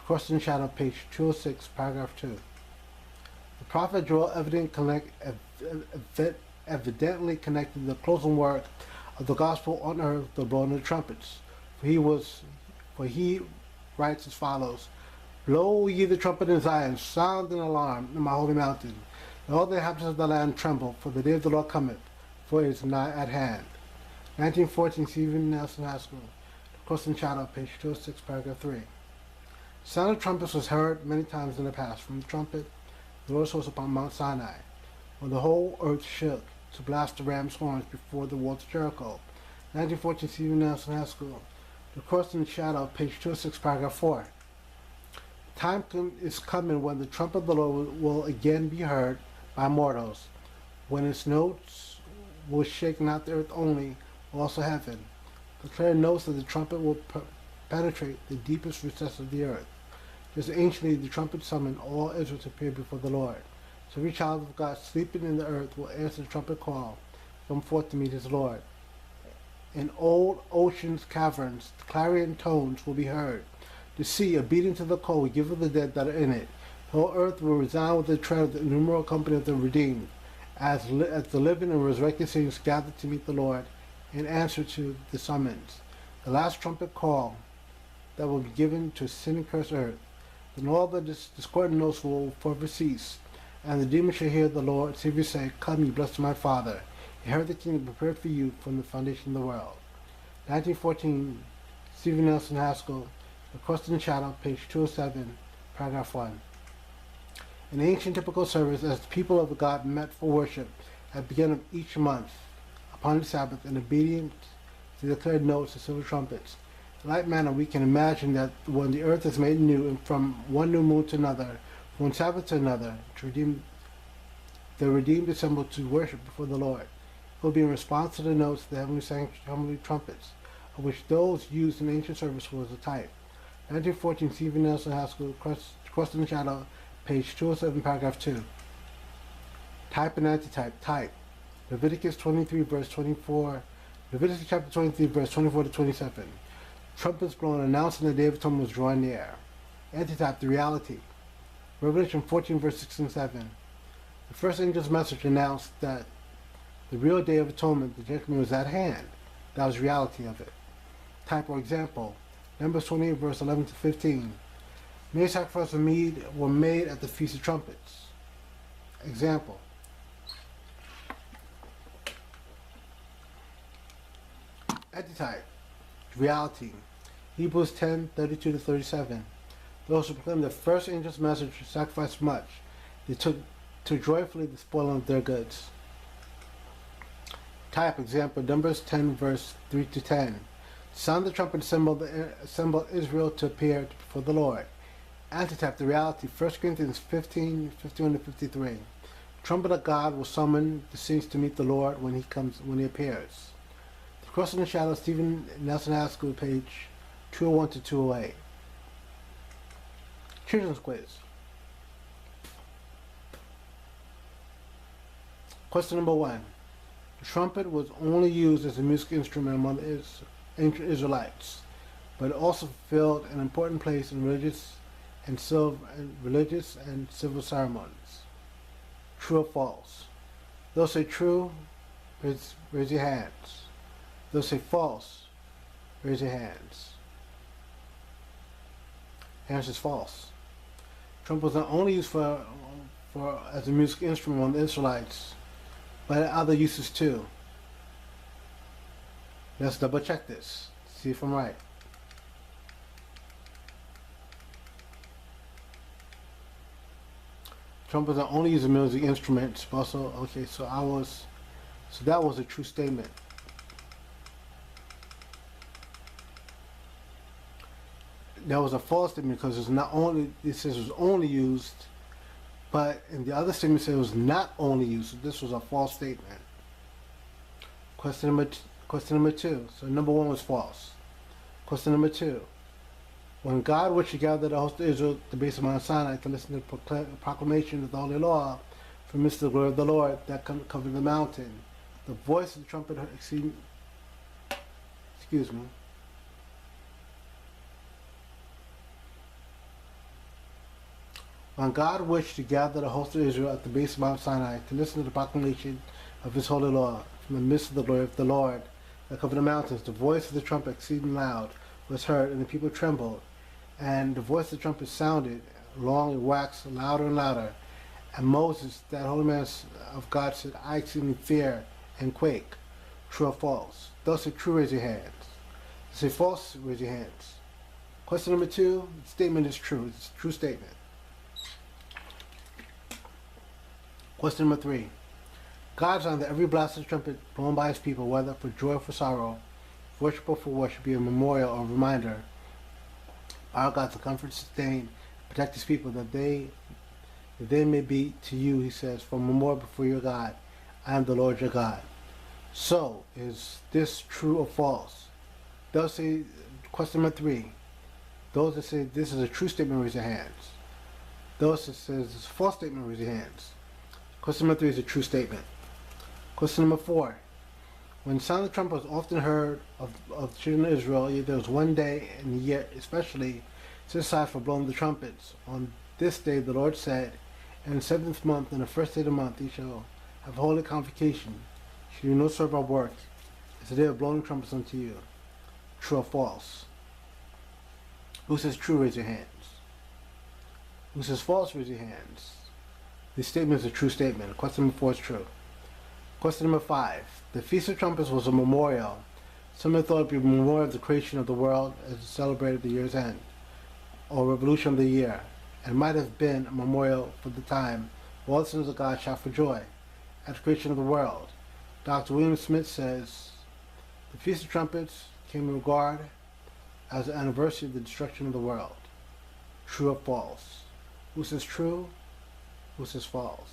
Cross and Shadow, page 206, paragraph 2. The prophet Joel evidently connected the closing work of the gospel on earth with the blowing of the trumpets. For he writes as follows: Blow ye the trumpet in Zion, sound an alarm in my holy mountain. And all the inhabitants of the land tremble, for the day of the Lord cometh, for it is nigh at hand. 1914, Stephen Nelson High School. Cross and Shadow, page 206, paragraph 3. Sound of trumpets was heard many times in the past. From the trumpet, the Lord was upon Mount Sinai, when the whole earth shook, to blast the ram's horns before the walls of Jericho. 1914, Stephen Nelson High School. The Cross and Shadow, page 206, paragraph 4. Time is coming when the trumpet of the Lord will again be heard by mortals, when its notes will shake not the earth only, but also heaven. The clear notes of the trumpet will penetrate the deepest recesses of the earth. Just anciently the trumpet summoned all Israel to appear before the Lord. So every child of God sleeping in the earth will answer the trumpet call, come forth to meet his Lord. In old ocean's caverns, the clarion tones will be heard. The sea, obedient to the call, will give of the dead that are in it. The whole earth will resound with the tread of the innumerable company of the redeemed, as the living and resurrected saints gather to meet the Lord in answer to the summons. The last trumpet call that will be given to sin and cursed earth. Then all the discordant notes will forever cease, and the demons shall hear the Lord Savior say, Come, ye blessed of my Father, inherit the kingdom prepared for you from the foundation of the world. 1914, Stephen Nelson Haskell, The Cross and Shadow, page 207, paragraph 1. In ancient typical service, as the people of God met for worship at the beginning of each month, upon the Sabbath, and obedient to the declared notes of silver trumpets, in like manner we can imagine that when the earth is made new, and from one new moon to another, from one Sabbath to another, the redeemed assemble to worship before the Lord, it will be in response to the notes of the heavenly trumpets, of which those used in ancient service was a type. 1914, Stephen Nelson Haskell, Cross and Shadow, page 207, paragraph 2. Type and antitype. Type. Leviticus 23, verse 24. Leviticus chapter 23, verse 24 to 27. Trumpets blown announcing the day of atonement was drawing near. Antitype, the reality. Revelation 14, verse 6 and 7. The first angel's message announced that the real day of atonement, the judgment, was at hand. That was the reality of it. Type or example. Numbers 28, verse 11 to 15. Many sacrifices were made at the Feast of Trumpets. Example. Antitype. Reality. Hebrews 10, 32 to 37. Those who proclaimed the first angel's message sacrificed much. They took joyfully the spoiling of their goods. Type. Example. Numbers 10, verse 3 to 10. Sound the trumpet, assembled Israel to appear before the Lord. Antitype, the reality. 1 Corinthians 15, 51 to 53. Trumpet of God will summon the saints to meet the Lord when he appears. The Cross and the Shadow, Stephen Nelson Haskell, page 201 to 208. Children's quiz. Question number 1. The trumpet was only used as a musical instrument among the ancient Israelites, but it also fulfilled an important place in religious and civil ceremonies. True or false? Those say true, raise your hands. Those say false, raise your hands. Answer is false. Trumpet was not only used for as a musical instrument among the Israelites, but had other uses too. Let's double check this. See if I'm right. Trumpets are only used as music instruments. Also, okay, so that was a true statement. That was a false statement because it says it was only used, but in the other statement it said it was not only used. So this was a false statement. Question number 2. So number 1 was false. Question number 2. When God wished to gather the host of Israel at the base of Mount Sinai to listen to the proclamation of the Holy Law from the glory of the Lord that covered the mountain, the voice of the trumpet, When God wished to gather the host of Israel at the base of Mount Sinai to listen to the proclamation of his holy law from the midst of the glory of the Lord that covered the mountains, the voice of the trumpet exceeding loud was heard, and the people trembled. And the voice of the trumpet sounded long and waxed louder and louder. And Moses, that holy man of God, said, I exceedingly fear and quake. True or false? Those say true, raise your hands. Say false, raise your hands. Question number 2, the statement is true. It's a true statement. Question number 3. God designed that every blast of the trumpet blown by his people, whether for joy or for sorrow, worship or for war, should be a memorial or a reminder our God to comfort, sustain, protect his people, that they may be to you, he says, for a memorial before your God. I am the Lord your God. So, is this true or false? Those say, question number 3. Those that say this is a true statement, raise your hands. Those that say it's a false statement, raise your hands. Question number 3 is a true statement. Question number 4. When the sound of the trumpet was often heard of the children of Israel, yet there was one day in the year especially set aside for blowing the trumpets. On this day the Lord said, in the 7th month, in the first day of the month, ye shall have holy convocation. Shall do no sort of work. It's a day of blowing trumpets unto you. True or false? Who says true, raise your hands. Who says false, raise your hands. This statement is a true statement. Question number 4 is true. Question number 5. The Feast of Trumpets was a memorial. Some have thought it would be a memorial of the creation of the world as it celebrated the year's end, or revolution of the year, and might have been a memorial for the time all the sons of God shout for joy at the creation of the world. Dr. William Smith says, the Feast of Trumpets came in regard as the anniversary of the destruction of the world. True or false? Who says true? Who says false?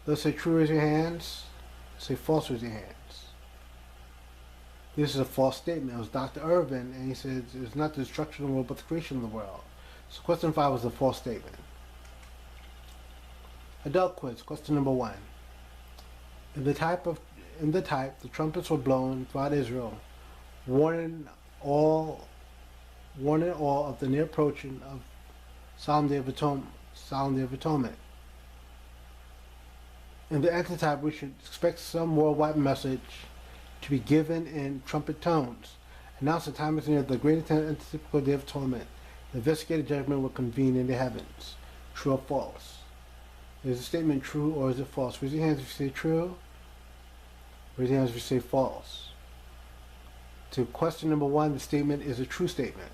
Those say true, raise your hands. Say false, raise your hands. This is a false statement. It was Dr. Irvin, and he said it's not the destruction of the world, but the creation of the world. So question 5 was a false statement. Adult quiz. Question number 1. In the type, the trumpets were blown throughout Israel, warning all of the near approaching of Solemn Day of Atonement. In the antitype, we should expect some worldwide message to be given in trumpet tones. Announce the time is near the great anticipated Day of Atonement. The investigative judgment will convene in the heavens. True or false? Is the statement true or is it false? Raise your hands if you say true. Raise your hands if you say false. To question number 1, the statement is a true statement.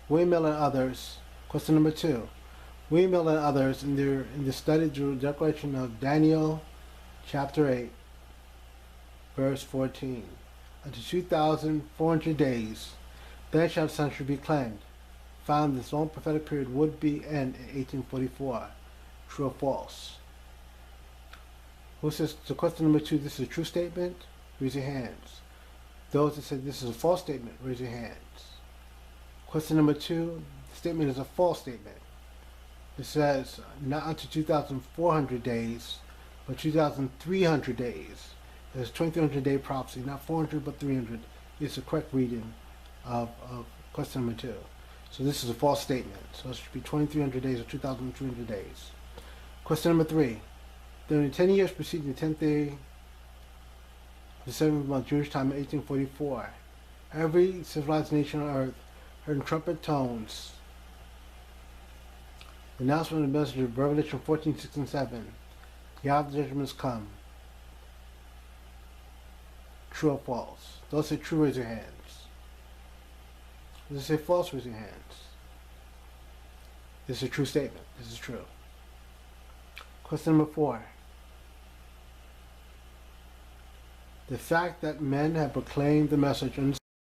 William Miller and others. Question number 2. William Miller and others in the study drew declaration of Daniel chapter 8 verse 14. Unto 2,400 days, then shall the sanctuary be cleansed. Found this long prophetic period would be end in 1844. True or false? Who says to question number 2, this is a true statement? Raise your hands. Those that say this is a false statement, raise your hands. Question number 2, the statement is a false statement. It says not unto 2,400 days, but 2,300 days. It's 2,300-day prophecy, not 400 but 300. It's the correct reading of question number 2. So this is a false statement. So it should be 2,300 days or 2,300 days. Question number 3. During the 10 years preceding the 10th day of the 7th month Jewish time in 1844, every civilized nation on earth heard in trumpet tones the announcement of the message of Revelation 14, 6, and 7. The hour of the judgment has come. True or false? Those say true, raise your hands. Those say false, raise your hands. This is a true statement. This is true. Question number 4. The fact that men have proclaimed the message